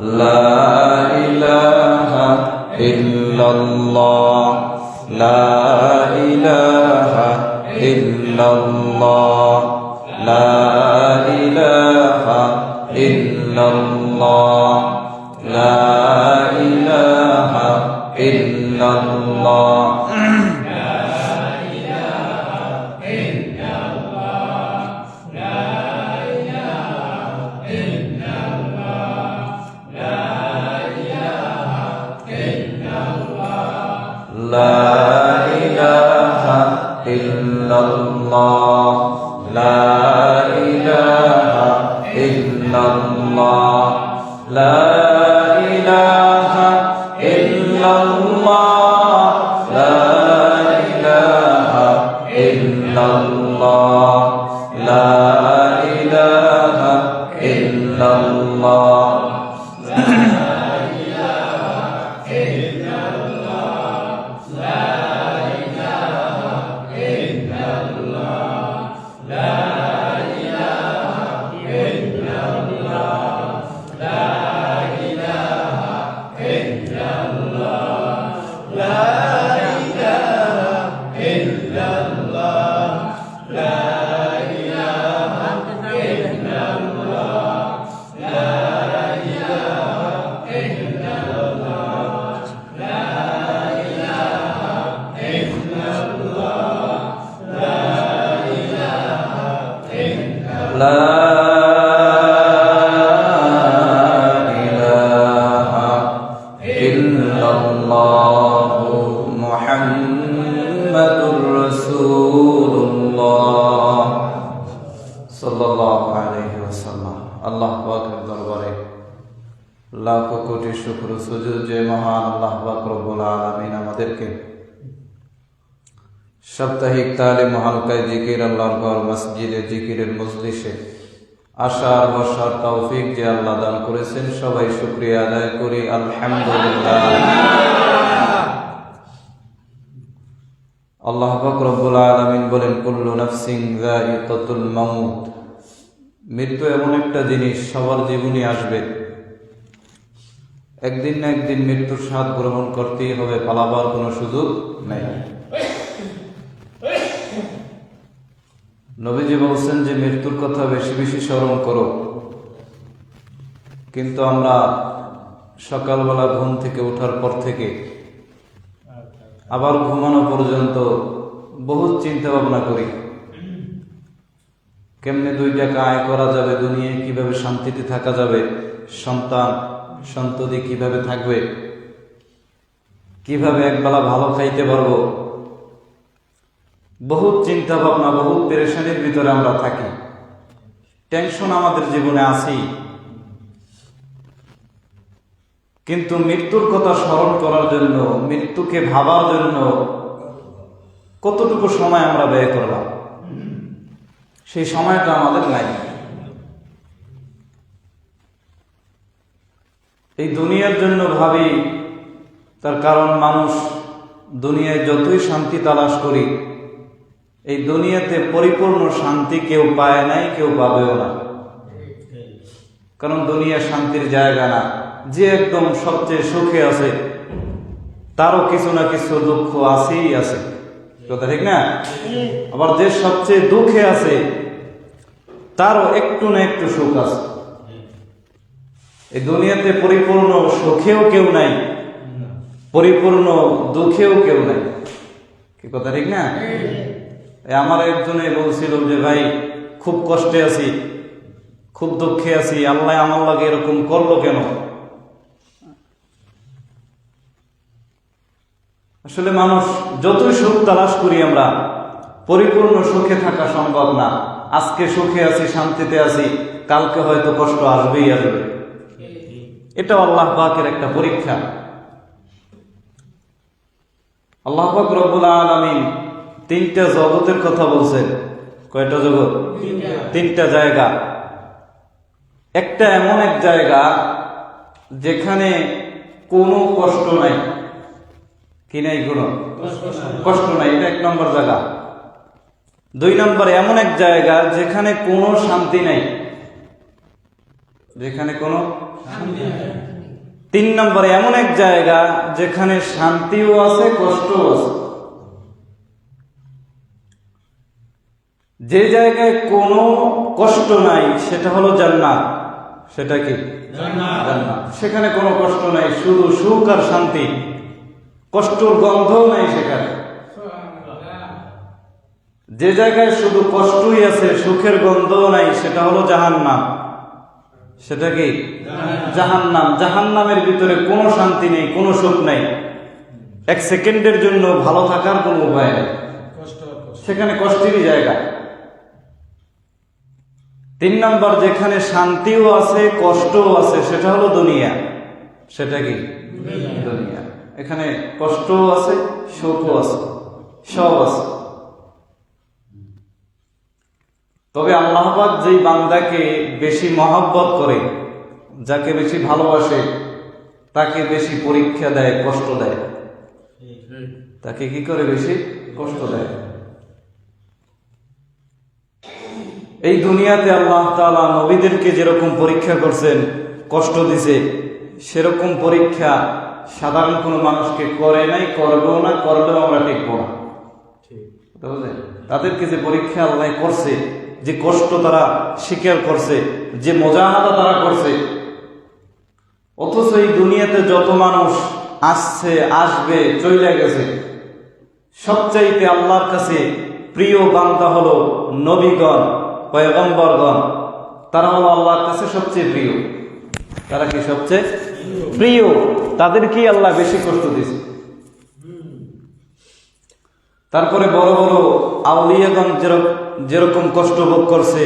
লা ইলাহা ইল্লাল্লাহ, লা ইলাহা ইল্লাল্লাহ, লা ইলাহা ইল্লাল্লাহ, লা ইলাহা ইল্লাল্লাহ। لا إله إلا الله، لا إله إلا الله، لا إله إلا الله، لا إله إلا الله، لا إله إلا الله. لا إله إلا الله محمد رسول الله صلى الله عليه وسلم. আল্লাহ পাকের দরবারে লাখ কোটি শুকর সুজুদ যে মহান আল্লাহ পাক রব্বুল আলামিন আমাদেরকে সাপ্তাহিক তালিম হালকায় জিকির আল্লাহর ঘর মসজিদে জিকিরের মজলিসে আসার বসার তৌফিক যে আল্লাহ দান করেছেন, সবাই শুকরিয়া আদায় করি আলহামদুলিল্লাহ। আল্লাহ পাক রব্বুল আলামিন বলেন, কুল্লু নাফসিন যায়িকাতুল মাউত। মৃত্যু এমন একটা জিনিস, সবার জীবনে আসবে, একদিন না একদিন মৃত্যুর স্বাদ গ্রহণ করতেই হবে, পালাবার কোনো সুযোগ নেই। নবীজি বলছেন যে মৃত্যুর কথা বেশি বেশি স্মরণ করো, কিন্তু আমরা সকালবেলা ঘুম থেকে ওঠার পর থেকে আবার ঘুমানো পর্যন্ত বহুত চিন্তা ভাবনা করি, কেমনে 2 টাকা আয় করা যাবে, দুনিয়ায় কিভাবে শান্তিতে থাকা যাবে, সন্তান সন্ততি কিভাবে থাকবে, কিভাবে একবেলা ভালো খাইতে পারবো। বহুত চিন্তা ভাবনা, বহুত পেরেশানির ভিতরে আমরা থাকি, টেনশন আমাদের জীবনে আছেই। কিন্তু মৃত্যুর কথা স্মরণ করার জন্য, মৃত্যুকে ভাবার জন্য কতটুকু সময় আমরা ব্যয় করলাম, সেই সময়টা আমাদের নাই। এই দুনিয়ার জন্য ভাবি, তার কারণ মানুষ দুনিয়ায় যতই শান্তি তালাশ করি, এই দুনিয়াতে পরিপূর্ণ শান্তি কেউ পায় নাই, কেউ পাবেও না। কারণ দুনিয়া শান্তির জায়গা না। যে একদম সবচেয়ে সুখে আছে, তারও কিছু না কিছু দুঃখ আছেই আছে, কথা ঠিক না? আবার যে সবচেয়ে দুঃখে আছে, তারও একটু না একটু সুখ আছে। এই দুনিয়াতে পরিপূর্ণ সুখেও কেউ নাই, পরিপূর্ণ দুঃখেও কেউ নাই, কি কথা ঠিক না? আমার একজনে বলছিল যে ভাই, খুব কষ্টে আছি, খুব দুঃখে আছি, আল্লাহ আমার লাগে এরকম করলো কেন? আসলে মানুষ যতই সুখ তালাশ করি, আমরা পরিপূর্ণ সুখে থাকা সম্ভব না। আজকে সুখে আছি, শান্তিতে আছি, কালকে হয়তো কষ্ট আসবেই আসবে। এটা আল্লাহ পাকের একটা পরীক্ষা। আল্লাহ পাক রব্বুল আলামিন 3টা জগতের কথা বলছেন। কয়টা জগৎ? 3টা জায়গা। একটা এমন এক জায়গা যেখানে কোনো কষ্ট নাই। কি নাই? কোনো কষ্ট নাই, এটা 1 নম্বর জায়গা। 2 নম্বর এমন এক জায়গা যেখানে কোনো শান্তি নাই। যেখানে কোনো। 3 নম্বরে এমন এক জায়গা যেখানে শান্তিও আছে, কষ্টও আছে। যে জায়গায় কোনো কষ্ট নাই সেটা হলো জান্নাত। সেটা কি? জান্নাত। সেখানে কোনো কষ্ট নাই, শুধু সুখ আর শান্তি, কষ্টর গন্ধও নাই সেখানে। যে জায়গায় শুধু কষ্টই আছে, সুখের গন্ধও নাই, সেটা হলো জাহান্নাম। সেটা কি? জাহান্নাম। জাহান্নামের ভিতরে কোনো শান্তি নেই, কোনো সুখ নাই, 1 সেকেন্ডের জন্য ভালো থাকার কোনো উপায় নেই, সেখানে কষ্টেরই জায়গা। 3 নম্বর যেখানে শান্তিও আছে, কষ্টও আছে, সেটা হলো দুনিয়া। সেটা কি? দুনিয়া। এখানে কষ্টও আছে, সুখও আছে, সব আছে। তবে আল্লাহ পাক যেই বান্দাকে বেশি মহব্বত করে, যাকে বেশি ভালোবাসে, তাকে বেশি পরীক্ষা দেয়, কষ্ট দেয়। তাকে কি করে? বেশি কষ্ট দেয়। এই দুনিয়াতে আল্লাহ তাআলা নবীদেরকে যেরকম পরীক্ষা করছেন, কষ্ট দিছে, সেরকম পরীক্ষা সাধারণ কোনো মানুষকে করে নাই, করবেও না, করলেও আমরা টিকবো না। তাদেরকে যে পরীক্ষা আল্লাহ করছে, যে কষ্ট তারা স্বীকার করছে, যে মুজাহাদা তারা করছে, অথচ এই দুনিয়াতে যত মানুষ আসছে, আসবে, চলে গেছে, সবচাইতে আল্লাহর কাছে প্রিয় বান্দা হলো নবীগণ, পয়গম্বরগণ। তারা হলো আল্লাহর কাছে সবচেয়ে প্রিয়। তারা কি সবচেয়ে প্রিয়? তাদেরকেই আল্লাহ বেশি কষ্ট দিয়েছে। তারপরে বড় বড় আউলিয়াগণ যেরকম কষ্ট ভোগ করছে,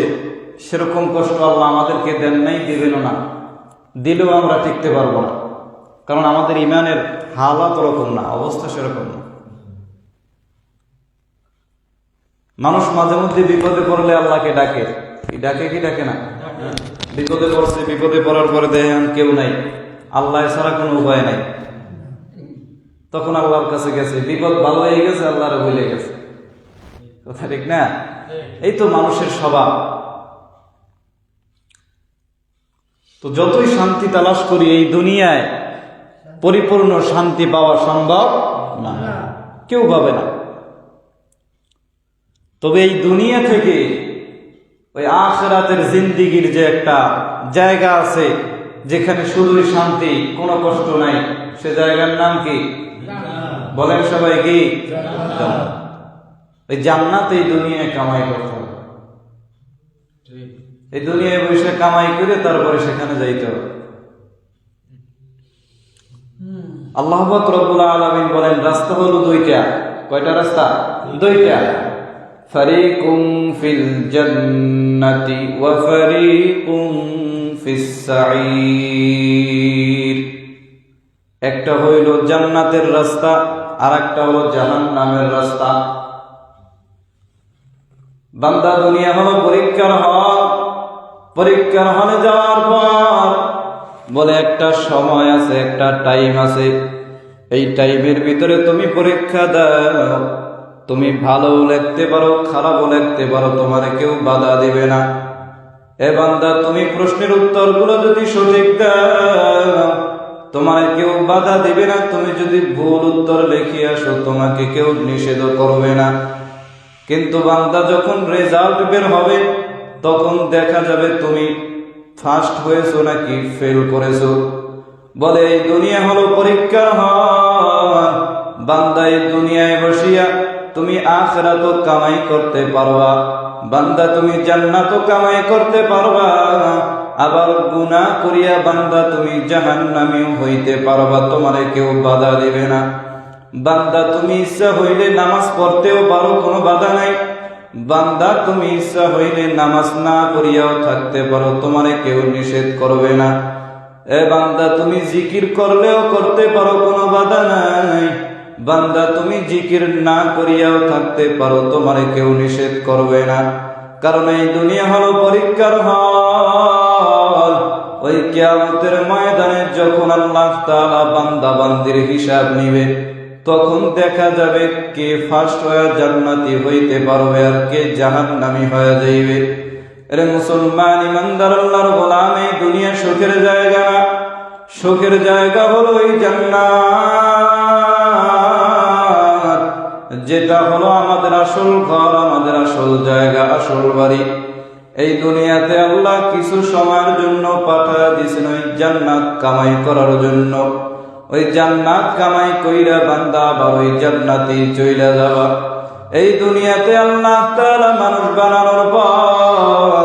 সেরকম কষ্ট আল্লাহ আমাদেরকে দেন নাই, দিবেন না। দিলেও আমরা টিকতে পারবো না, কারণ আমাদের ইমানের হালাত ওরকম না, অবস্থা সেরকম না। মানুষ মাঝে মধ্যে বিপদে পড়লে আল্লাহকে ডাকে, ডাকে কি ডাকে না? বিপদে পড়ছে, বিপদে পড়ার পরে দেখেন কেউ নাই, আল্লাহ ছাড়া কোনো উপায় নাই, তখন আল্লাহর কাছে গেছে, বিপদ ভালো হয়ে গেছে, আল্লাহরে ভুলে গেছে। কথা ঠিক না? এই তো মানুষের স্বভাব। তো যতই শান্তি তালাশ করি, এই দুনিয়ায় পরিপূর্ণ শান্তি পাওয়া সম্ভব না, কেউ পাবে না। তবে এই দুনিয়া থেকে ওই আখিরাতের জিন্দিগির যে একটা জায়গা আছে, যেখানে শুধুই শান্তি, কোনো কষ্ট নাই, সে জায়গার নাম কি? বলেন সবাই কি? এই জান্নাত এই দুনিয়ায় কামাই করতে হবে। এই দুনিয়ায় বসে কামাই করে তারপরে সেখানে যাইতে হবে। আল্লাহ পাক রব্বুল আলামিন বলেন, রাস্তা হলো 2টা। কয়টা রাস্তা? 2টা। ফারিকুম ফিল জান্নাতি ওয়া ফারিকুম ফিস সাঈর। একটা হইল জান্নাতের রাস্তা, আর একটা হলো জাহান্নামের রাস্তা। বান্দা, দুনিয়া হলো পরীক্ষার হল। পরীক্ষার হলে যাওয়ার পর বলে একটা সময় আছে, একটা টাইম আছে, এই টাইমের ভিতরে তুমি পরীক্ষা দাও। তুমি ভালো লিখতে পারো, খারাপও লিখতে পারো, তোমার কেউ বাধা দিবে না। এ বান্দা, তুমি প্রশ্নের উত্তরগুলো যদি সঠিক দাও, তোমার কেউ বাধা দিবে না। তুমি যদি ভুল উত্তর লিখে আসো, তোমাকে কেউ নিষেধ করবে না। কিন্তু বান্দা, যখন রেজাল্ট বের হবে, তখন দেখা যাবে তুমি ফার্স্ট হয়েছো নাকি ফেল করেছো। বলে এই দুনিয়া হলো পরীক্ষার হল। বান্দা, এই দুনিয়ায় বসিয়া তুমি আখিরাত কামাই করতে পারবা, বান্দা তুমি জান্নাত কামাই করতে পারবা। আবার গুনাহ করিয়া বান্দা তুমি জাহান্নামীও হইতে পারবা, তোমারে কেউ বাধা দিবে না। বান্দা, তুমি ইচ্ছা হইলে নামাজ পড়তেও পারো, কোনো বাধা নাই। বান্দা, তুমি ইচ্ছা হইলে নামাজ না পড়িয়াও থাকতে পারো, তোমারে কেউ নিষেধ করবে না। এ বান্দা, তুমি জিকির করলেও করতে পারো, কোনো বাধা নাই। বান্দা, তুমি জিকির না করিয়াও থাকতে পারো, তোমারে কেউ নিষেধ করবে না। কারণ এই দুনিয়া হলো পরীক্ষার হল। ওই কিয়ামতের ময়দানে যখন আল্লাহ তাআলা বান্দা বান্দির হিসাব নিবে, তখন দেখা যাবে কে ফার্স্ট হয়ে জান্নাতি হইতে পারবে আর কে জাহান্নামী হয়ে যাইবে। এরে মুসলমান ইমানদার আল্লাহর গোলাম, এই দুনিয়া সুখের জায়গা না, সুখের জায়গা হলো এই জান্নাত, যেটা হলো আমাদের আসল ঘর, আমাদের আসল জায়গা, আসল বাড়ি। এই দুনিয়াতে আল্লাহ কিছু সময়ের জন্য পাঠায় দিয়েছেন ওই জান্নাত কামাই করার জন্য। ওই জান্নাত কামাই কইরা বান্দা বা ওই জান্নাতে চইলা যাওয়া। এই দুনিয়াতে আল্লাহ তাআলা মানুষ বানানোর পর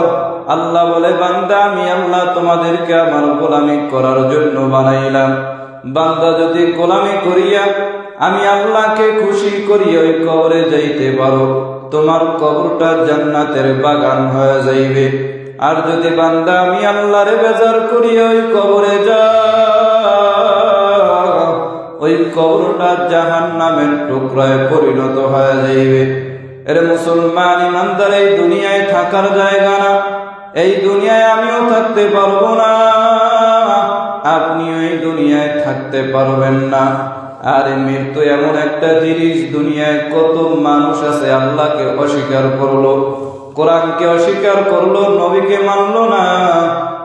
আল্লাহ বলে, বান্দা আমি আল্লাহ তোমাদেরকে আমার গোলামি করার জন্য বানাইলাম। বান্দা যদি গোলামি করিয়া আমি আল্লাহকে খুশি করিয়া ওই কবরে যাইতে পারো, তোমার কবরটা জান্নাতের বাগান হয়ে যাইবে। আর যদি বান্দা আমি আল্লাহরে বেজার করিয়া ওই কবরে যাও, ওই কবরটা জাহান্নামের টুকরায় পরিণত হয়ে যাইবে। এর মুসলমান ইমানদার, এই দুনিয়ায় থাকার জায়গা না, এই দুনিয়ায় আমিও থাকতে পারবো না, আপনিও এই দুনিয়ায় থাকতে পারবেন না। আর মৃত্যু এমন একটা জিনিস, দুনিয়ায় কত মানুষ আছে আল্লাহকে অস্বীকার করলো, কোরআনকে অস্বীকার করলো, নবীকে মানলো না,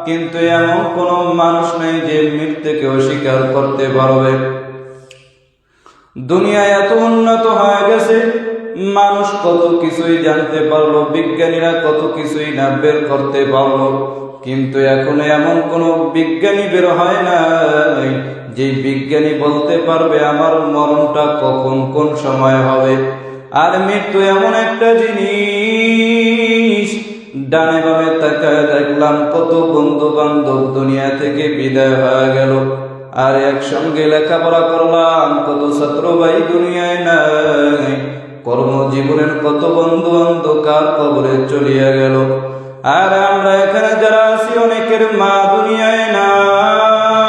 কিন্তু এমন কোন মানুষ নেই যে মৃত্যুকে অস্বীকার করতে পারবে। দুনিয়া এত উন্নত হয়ে গেছে, মানুষ কত কিছুই জানতে পারলো, বিজ্ঞানীরা কত কিছুই না বের করতে পারলো, কিন্তু এখন এমন কোন বিজ্ঞানী বের হয় নাই যে বিজ্ঞানী বলতে পারবে আমার মরণটা কখন কোন সময় হবে। আর মৃত্যু এমন একটা জিনিস, ডানে বামে তাকায় দেখলাম কত বন্ধু বান্ধব দুনিয়া থেকে বিদায় হয়ে গেল, আর একসঙ্গে লেখাপড়া করলাম কত ছাত্র ভাই দুনিয়ায় নাই, কর্মজীবনের কত বন্ধু অন্ধকার কবরে চলিয়া গেল। আর আমরা এখানে যারা আছি অনেকের মা দুনিয়ায় নাই,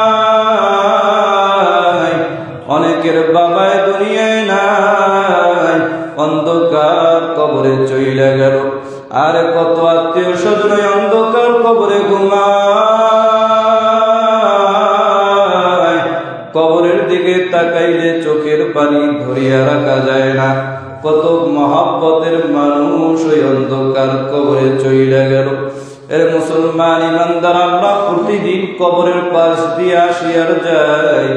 অনেকের বাবায় দুনিয়ায় নাই, অন্ধকার কবরে চইলা গেল। আর কত আত্মীয় স্বজন অন্ধকার কবরে ঘুমায়, কবরের দিকে তাকাইলে চোখের পানি ধরিয়া রাখা যায় না। কত মহব্বতের মানুষ ওই অন্ধকার কবরে চইলা গেল। এর মুসলমান ইমানদার, আমরা প্রতিদিন কবরের পাশ দিয়ে আসি আর যাই,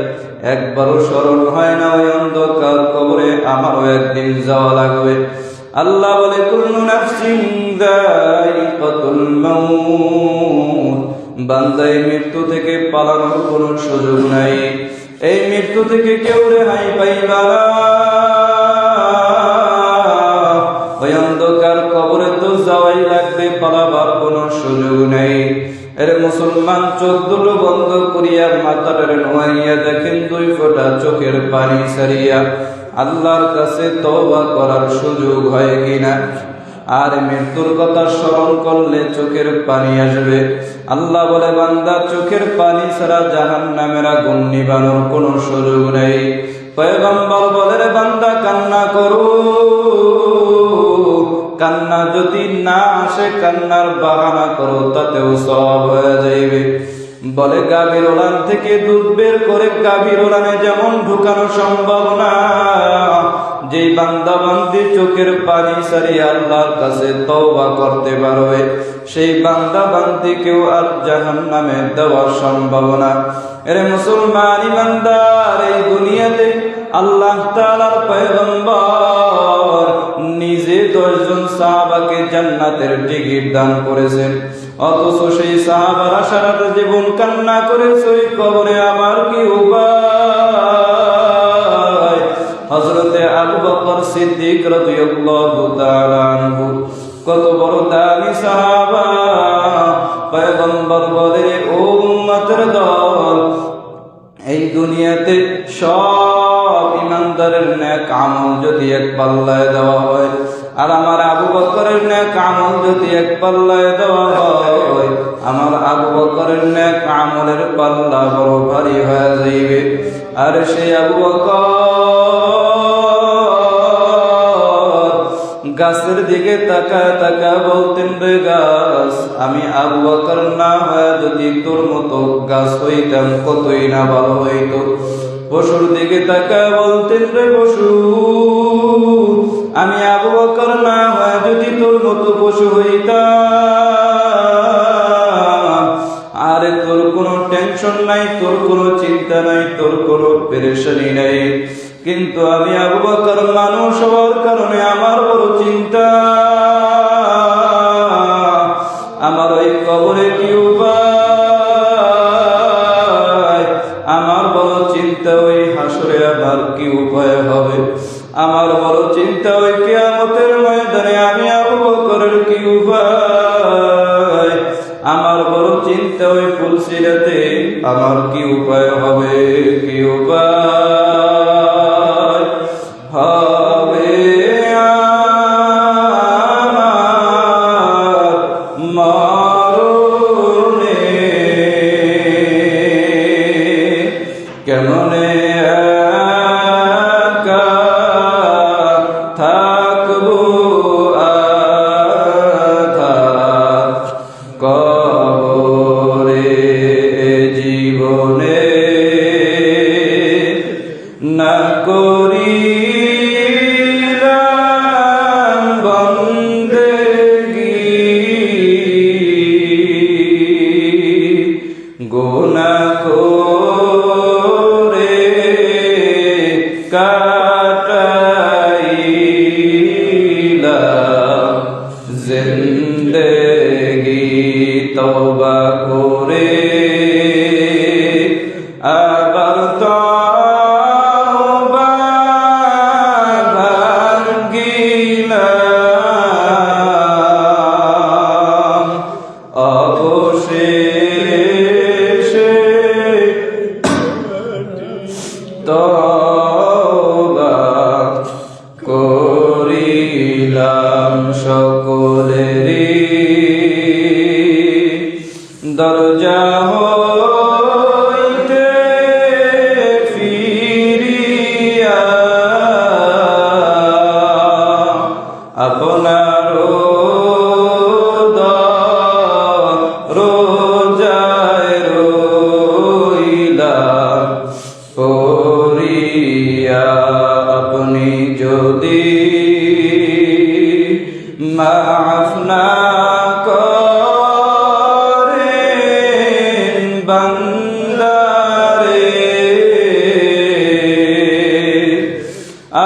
একবারও স্মরণ হয় না ওই অন্ধকার কবরে আমারও একদিন যাওয়া লাগবে। আল্লাহ বলে, কুল্লু নাফসিন যায়িকাতুল মাউত, বান্দা এই মৃত্যু থেকে পালানোর কোনো সুযোগ নাই, এই মৃত্যু থেকে কেউ রেহাই পাইবা না। ওই অন্ধকার কবরে তো যাওয়াই লাগবে, পালাবার কোনো সুযোগ নেই। এর মুসলমান, চোখ দুটো বন্ধ করিয়া মাথাটা নোয়াইয়া দেখেন দুই ফোঁটা চোখের পানি ছাড়িয়া আল্লাহর কাছে তওবা করার সুযোগ হয় কিনা। আর মৃত্যুর কথা স্মরণ করলে চোখের পানি আসবে। আল্লাহ বলে, বান্দা চোখের পানি ছাড়া জাহান্নামের আগুন নিবানোর কোনো সুযোগ নেই। পয়গম্বর বলে, রে বান্দা কান্না করো, কান্না যদি না আসে কান্নার বাহানা করো, তাতেও সওয়াব হয়ে যাইবে। বলে, গাভীর ওলান থেকে দুধ বের করে গাভীর ওলানে যেমন ঢুকানো সম্ভব না, যেই বান্দা বান্দি চোখের পানি ছাড়িয়ে আল্লাহর কাছে তওবা করতে পারবে, সেই বান্দা বান্দিকেও আর জাহান্নামে দেওয়া সম্ভব না। এরে মুসলমান ইমানদার, এই দুনিয়াতে আল্লাহ তাআলার পয়গম্বর নিজে 10 জন সাহাবাকে জান্নাতের টিকিট দান করেছেন, অথচ সেই সাহাবারা সারাটা জীবন কান্না করেছে ওই কবরে আমার কি উপায়। হযরতে আবু বকর সিদ্দিক রাদিয়াল্লাহু তাআলা আনহু কত বড় দামি সাহাবা, পয়গম্বর বলে, ও উম্মতের দল, এই দুনিয়াতে সব ইমানদারের নেক আমল যদি এক পাল্লায় দেওয়া হয়, আর আমার আবু বকরের নেক আমল যদি এক পাল্লায় দেওয়া হয়, আমার আবু বকরের নেক আমলের পাল্লা বড় ভারী হয়ে যাইবে। আর সেই আবু বকর গাছের দিকে তাকায় তাকায় বলতেন, রে গাছ, আমি আবু বকর না হয় যদি তোর মতো গাছ হইতাম কতই না ভালো হইতো। পশুর দিকে তাকায় বলতেন, রে পশু, আমি আবু বকর না হয় যদি তোর মতো পশু হইতাম টেনশন নাই, তোর কোনো চিন্তা নাই, তোর কোনো পেরেশানি নাই। কিন্তু আমি আবু বকর মানুষ হওয়ার কারণে আমার বড় চিন্তা, আমার ওই কবরে কি উপায়, আমার বড় চিন্তা ওই হাসরে আবার কি উপায় হবে, আমার বড় চিন্তা ওই কিয়ামতের ময়দানে আমি আবু বকরের কি উপায়, আমার বড় চিন্তা ওই ফুলসিরাতে আমার কি উপায় হবে, কি উপায় হবে আমার মরণে, কেমনে একা থাকবো আধার কবরে জীবনে, না করিলাম বন্দেগী, গুনাহ করে কাটাইলাম জিন্দেগি, তওবা করে আবার তওবা ভাঙ্গিলাম, অবশেষে তওবা করিলাম সকলেরই দরজা হইতে ফিরিয়া, আপনার রোজায় রইলাম পড়িয়া, আপনি যদি মাফ না করেন বান্দারে,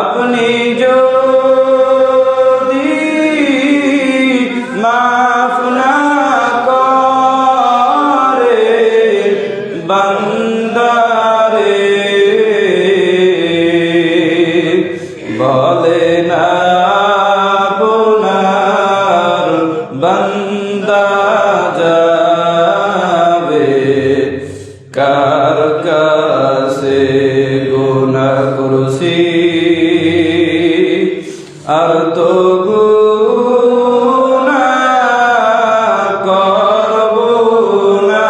আপনি যদি মাফ না করেন বান্দারে, বলে না আপনার বান্দা যাবে কার কাছে, গুনাহ করছি আর তো গুনাহ করব না,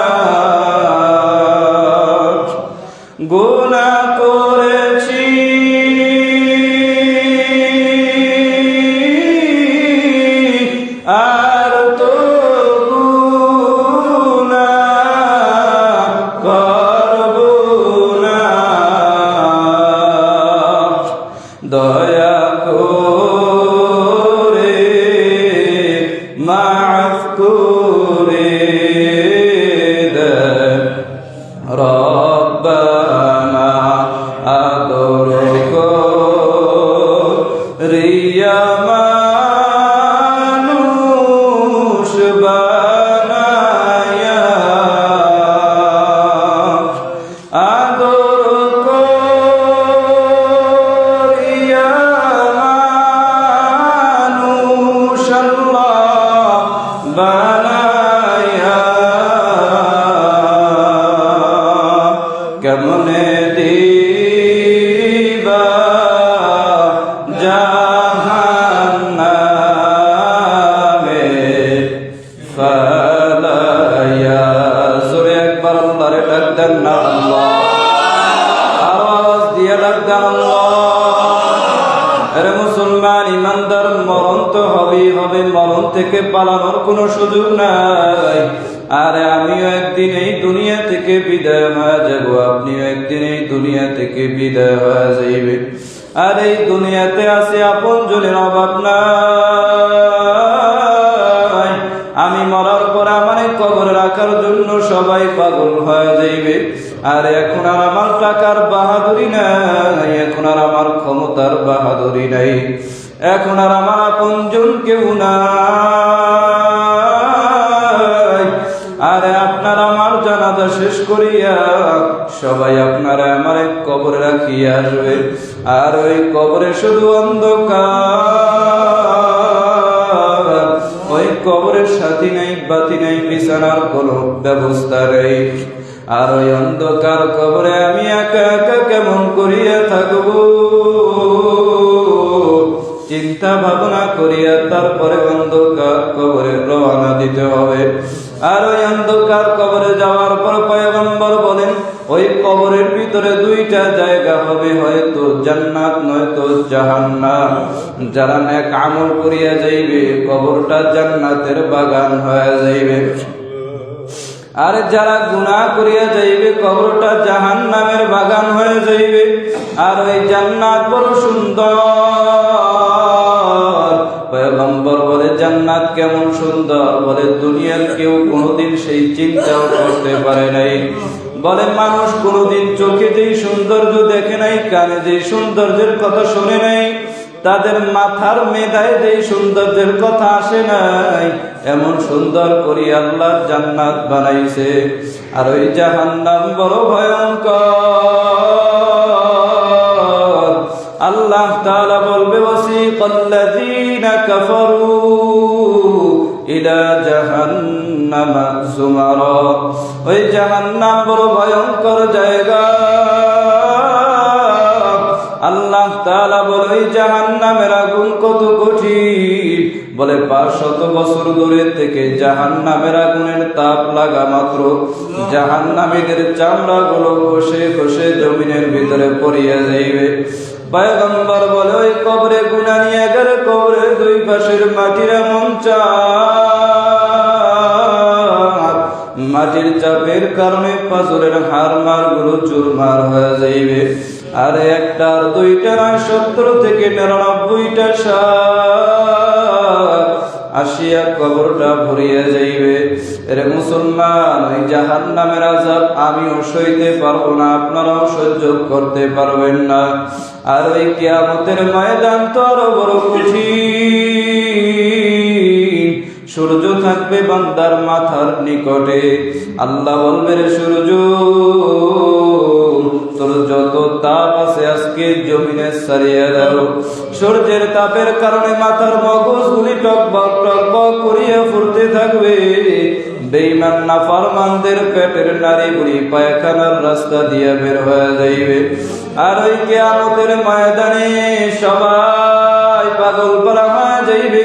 গুনাহ করেছি আর তো গুনাহ করব না, দয়া করে মাফ করে দেন রব্বানা, আদর করিয়া মানুষ বানায়া, আদর করিয়া মানুষ আল্লাহ বানায়া, কেমনে দিবা জাহান্নামে ফালাইয়া, জোরে একবার আল্লাহরে ডাক দেন না আল্লাহ, আওয়াজ দিয়ে ডাক দেন আল্লাহ। আরে মুসলমান ইমানদার, মরণ তো হবেই হবে, মরণ থেকে পালানোর কোনো সুযোগ নাই। আরে আমিও একদিন এই দুনিয়া থেকে বিদায় হয়ে যাব, আপনিও একদিন এই দুনিয়া থেকে বিদায় হয়ে যাইবে। আর এই দুনিয়াতে আছে আপন জনের অভাব নাই, আমি মরার পর আমার কবরে রাখার জন্য সবাই পাগল হয়ে যাইবে। আর এখন আর আমার টাকার বাহাদুরি নাই, এখন আর আমার ক্ষমতার বাহাদুরি নাই, এখন আর আমার আপনজন কেউ নাই। আরে আপনার আমার জানাজা শেষ করিয়া সবাই আপনারা আমার এক কবরে রাখিয়া আসবে। আর ওই কবরে শুধু অন্ধকার, ওই কবরের সাথী নাই, বাতি নাই, বিছানার কোনো ব্যবস্থা নেই। আর ওই অন্ধকার কবরে আমি একা একা কেমন করিয়া থাকবো, চিন্তা ভাবনা করিয়া তারপরে অন্ধকার কবরে রওনা দিতে হবে। আর ওই অন্ধকার কবরে যাওয়ার পর পয়গম্বর বলেন ওই কবরের ভিতরে দুইটা জায়গা হবে, হয়তো জান্নাত নয়তো জাহান্নাম। যারা নেক আমল করিয়া যাইবে কবরটা জান্নাতের বাগান হয়ে যাইবে, আর যারা গুনাহ করিয়া যাইবে কবরটা জাহান্নামের বাগান হয়ে যাইবে। আর ওই জান্নাত বড় সুন্দর। পয়গম্বর বলে জান্নাত কেমন সুন্দর, বলে দুনিয়ার কেউ কোনোদিন সেই চিন্তাও করতে পারে নাই। বলে মানুষ কোনোদিন চোখে যেই সৌন্দর্য দেখে নাই, কানে যেই সৌন্দর্যের কথা শুনে নাই, তাদের মাথার মেধায় যেই সৌন্দর্যের কথা আসে নাই, এমন সুন্দর করি আল্লাহ জান্নাত বানাইছে। আর ওই জাহান্নাম বড় ভয়ঙ্কর। আল্লাহ তাআলা বলবে ওয়াসিকাল্লাযীনা কাফারু ইলা জাহান্নামা যুমারা। ওই জাহান্নাম বড় ভয়ঙ্কর জায়গা। আল্লাহ তাআলা বলে ওই জাহান্নামের আগুন কত কঠিন। বলে 500 বছর দূরে থেকে জাহান্নামের আগুনের তাপ লাগা মাত্র জাহান্নামীদের চামড়া গুলো খসে খসে জমিনের ভিতরে পড়িয়া যাইবে। পয়গম্বর বলে ওই কবরে গুনাহ নিয়ে গেলে কবরের দুই পাশের মাটির এমন চাপ, মাটির চাপের কারণে পাথরের হাড়মার গুলো চুরমার হয়ে যাইবে। আর একটা আর দুইটা নয়, 70 থেকে 99টা সাপ আসিয়া কবরটা ভরিয়া যাইবে। এরে মুসলমান, ওই জাহান্নামের আযাব আমিও সইতে পারবো না, আপনারাও সহ্য করতে পারবেন না। আর ওই কিয়ামতের ময়দান তো আরো বড় কঠিন। সূর্য থাকবে বান্দার মাথার নিকটে। আল্লাহ বলবে রে সূর্য, তোর যত তাপ আছে আজকে জমিনে সারিয়ে দাও। সূর্যের তাপের কারণে মাথার মগজগুলি টকবক টকবক করিয়া ফুটতে থাকবে। বেঈমান নাফরমানদের পেটের নাড়ি বুড়ি পায়খানার রাস্তা দিয়ে বের হয়ে যাইবে। আর ওই কিয়ামতের ময়দানে সবাই পাগল পারা হয়ে যাইবে।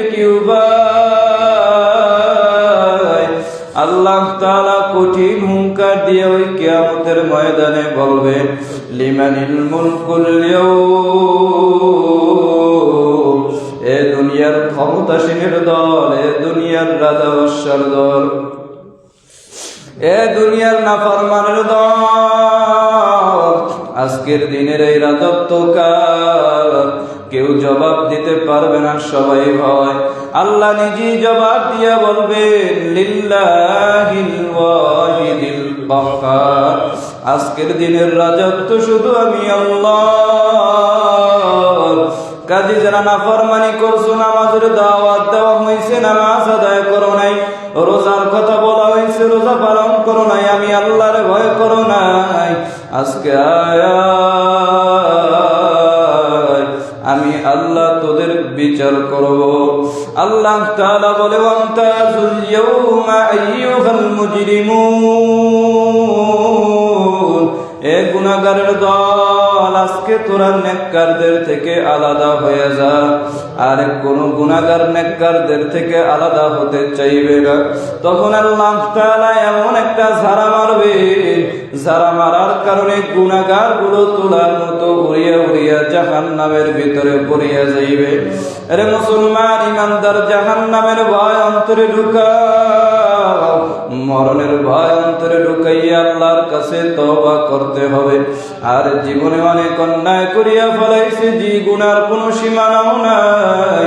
আল্লাহ তাআলা কঠিন হুঙ্কার দিয়ে ওই কিয়ামতের ময়দানে বলবে লিমানিল মুলকুল ইয়াউম। এ দুনিয়ার ক্ষমতাসীনের দল, এ দুনিয়ার রাজা বাদশার দল, এ দুনিয়ার নাফরমানের দল, আজকের দিনের এই রাজত্ব কার? কেউ জবাব দিতে পারবে না, সবাই ভয়। আল্লাহ নিজেই জবাব দিয়া বলবেন লিল্লাহিল ওয়াহিদিল কাহ্হার। আজকের দিনের রাজত্ব শুধু আমি আল্লাহর। কাজী যারা নাফরমানি করছো, নামাজের দাওয়াত দেওয়া হয়েছে, নামাজ আদায় করো নাই, রোজার কথা বলা হয়েছে, রোজা পালন করো নাই, আমি আল্লাহর ভয় করো নাই, আজকে আমি আল্লাহ তোদের বিচার করব। আল্লাহ তাআলা বলে ওয়ামতাজুল ইয়াউমা আইয়ুহাল মুজরিমুন। এ গুনাহগারের দল, আজকে তোরা নেককারদের থেকে আলাদা হয়ে যা। আর কোন গুনাহগার নেককারদের থেকে আলাদা হতে চাইবে না। তখন আল্লাহ তাআলা এমন একটা ঝাড়া মারবে, ঝাড়া মারার কারণে গুনাহগার গুলো তোলার মতো উড়িয়া উড়িয়া জাহান্নামের ভিতরে পড়িয়া যাইবে। আরে মুসলমান ইমানদার, জাহান্নামের ভয় অন্তরে ঢুকাও, মরণের ভয় অন্তরে ঢুকাইয়া আল্লাহর কাছে তওবা করতে হবে। আর জীবনে অনেক অন্যায় করিয়া ফেলাইছে, যে গুনার কোনো সীমানাও নাই।